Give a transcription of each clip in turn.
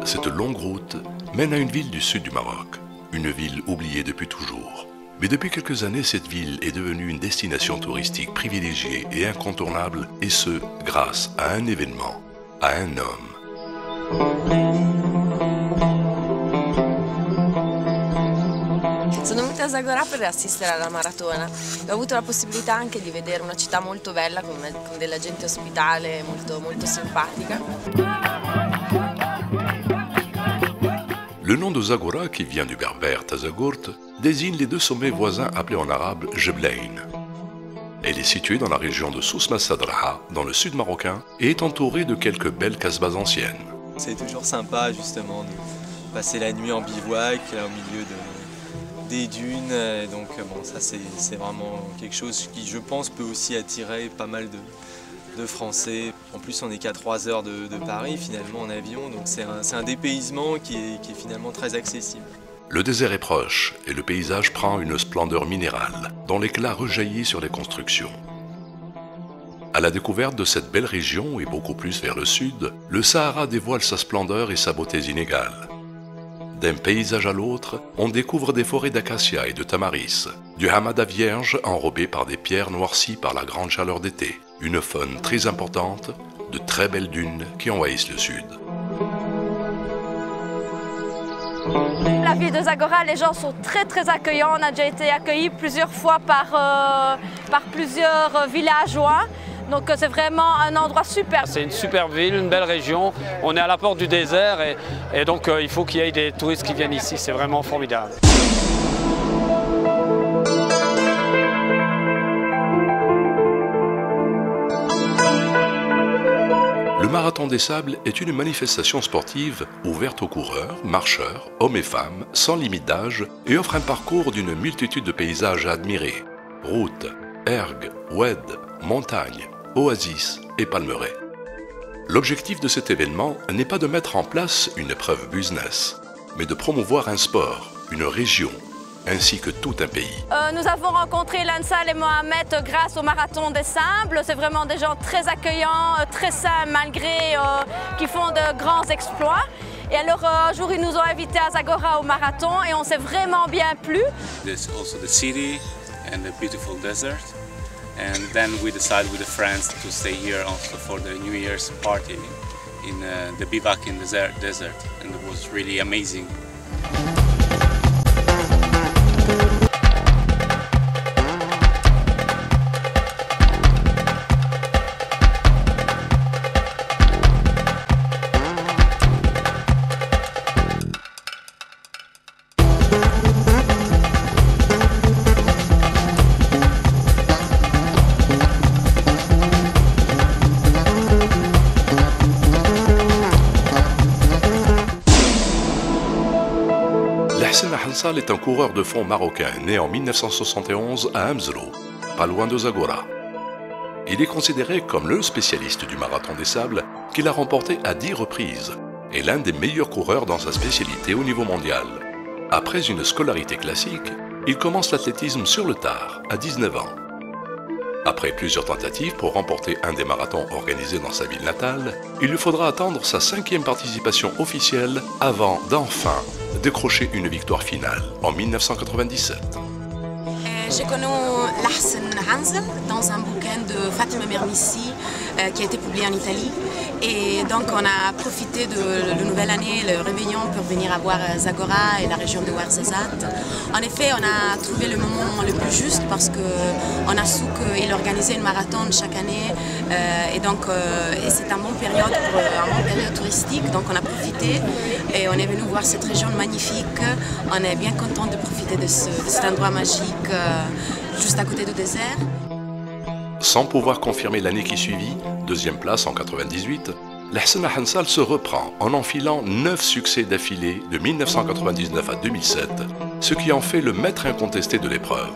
Cette longue route mène à une ville du sud du Maroc, une ville oubliée depuis toujours. Mais depuis quelques années, cette ville est devenue une destination touristique privilégiée et incontournable, et ce, grâce à un événement, à un homme. Sono venuta a Zagora per assistere alla maratona e ho avuto la possibilità anche di vedere una città molto bella con della gente ospitale molto simpatica. Le nom de Zagora, qui vient du berbère Tazagurt, désigne les deux sommets voisins appelés en arabe Jeblain. Elle est située dans la région de Souss Massadraha, dans le sud marocain, et est entourée de quelques belles casbahs anciennes. C'est toujours sympa justement de passer la nuit en bivouac, là, au milieu des dunes. Et donc bon, ça c'est vraiment quelque chose qui, je pense, peut aussi attirer pas mal de Français. En plus, on n'est qu'à 3 heures de Paris finalement en avion, donc c'est un dépaysement qui est finalement très accessible. Le désert est proche et le paysage prend une splendeur minérale, dont l'éclat rejaillit sur les constructions. À la découverte de cette belle région et beaucoup plus vers le sud, le Sahara dévoile sa splendeur et sa beauté inégales. D'un paysage à l'autre, on découvre des forêts d'acacias et de tamaris, du hamada vierge enrobé par des pierres noircies par la grande chaleur d'été, une faune très importante, de très belles dunes qui envahissent le sud. La ville de Zagora, les gens sont très accueillants. On a déjà été accueillis plusieurs fois par plusieurs villageois. Donc c'est vraiment un endroit super. C'est une super ville, une belle région. On est à la porte du désert et donc il faut qu'il y ait des touristes qui viennent ici. C'est vraiment formidable. Le Marathon des Sables est une manifestation sportive ouverte aux coureurs, marcheurs, hommes et femmes, sans limite d'âge, et offre un parcours d'une multitude de paysages à admirer. Routes, ergues, oueds, montagnes, oasis et palmeraies. L'objectif de cet événement n'est pas de mettre en place une épreuve business, mais de promouvoir un sport, une région, ainsi que tout un pays. Nous avons rencontré Lansal et Mohamed grâce au Marathon des Sables. C'est vraiment des gens très accueillants, très sains malgré qu'ils font de grands exploits. Et alors un jour ils nous ont invités à Zagora au marathon et on s'est vraiment bien plu. There's also the city and the beautiful desert. And then we decided with the friends to stay here also for the New Year's party in the bivouac in the desert, and it was really amazing. Hansal est un coureur de fond marocain né en 1971 à Amzlo, pas loin de Zagora. Il est considéré comme le spécialiste du Marathon des Sables qu'il a remporté à 10 reprises et l'un des meilleurs coureurs dans sa spécialité au niveau mondial. Après une scolarité classique, il commence l'athlétisme sur le tard, à 19 ans. Après plusieurs tentatives pour remporter un des marathons organisés dans sa ville natale, il lui faudra attendre sa 5e participation officielle avant d'enfin décrocher une victoire finale en 1997. J'ai connu Lahsen Hansel dans un bouquin de Fatima Mernissi qui a été publié en Italie. Et donc on a profité de la nouvelle année, le réveillon, pour venir à voir Zagora et la région de Ouarzazate. En effet, on a trouvé le moment le plus juste parce qu'on a su qu'il organisait une marathon chaque année. Et donc c'est un bon période pour un bon période touristique. Donc on a profité et on est venu voir cette région magnifique. On est bien content de profiter de cet endroit magique juste à côté du désert. Sans pouvoir confirmer l'année qui suivit, 2e place en 98, Lahsen Hansal se reprend en enfilant 9 succès d'affilée de 1999 à 2007, ce qui en fait le maître incontesté de l'épreuve.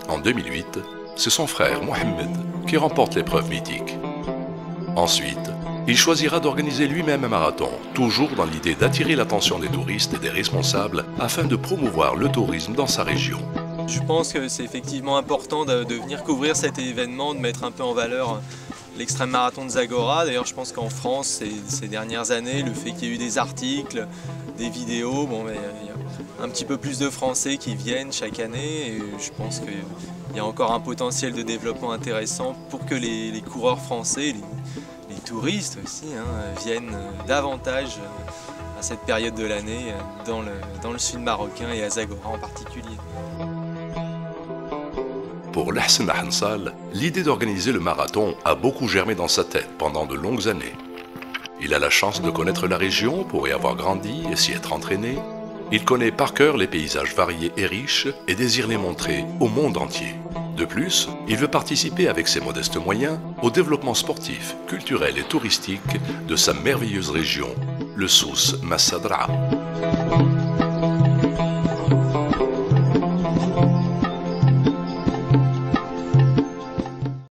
En 2008, c'est son frère Mohamed qui remporte l'épreuve mythique. Ensuite, il choisira d'organiser lui-même un marathon, toujours dans l'idée d'attirer l'attention des touristes et des responsables afin de promouvoir le tourisme dans sa région. Je pense que c'est effectivement important de venir couvrir cet événement, de mettre un peu en valeur l'extrême marathon de Zagora. D'ailleurs, je pense qu'en France, ces dernières années, le fait qu'il y ait eu des articles, des vidéos, bon, il y a un petit peu plus de Français qui viennent chaque année. Et je pense qu'il y a encore un potentiel de développement intéressant pour que les coureurs français, les touristes aussi, viennent davantage à cette période de l'année dans le sud marocain et à Zagora en particulier. Pour Lahsen Hansal, l'idée d'organiser le marathon a beaucoup germé dans sa tête pendant de longues années. Il a la chance de connaître la région pour y avoir grandi et s'y être entraîné. Il connaît par cœur les paysages variés et riches et désire les montrer au monde entier. De plus, il veut participer avec ses modestes moyens au développement sportif, culturel et touristique de sa merveilleuse région, le Souss Massadra.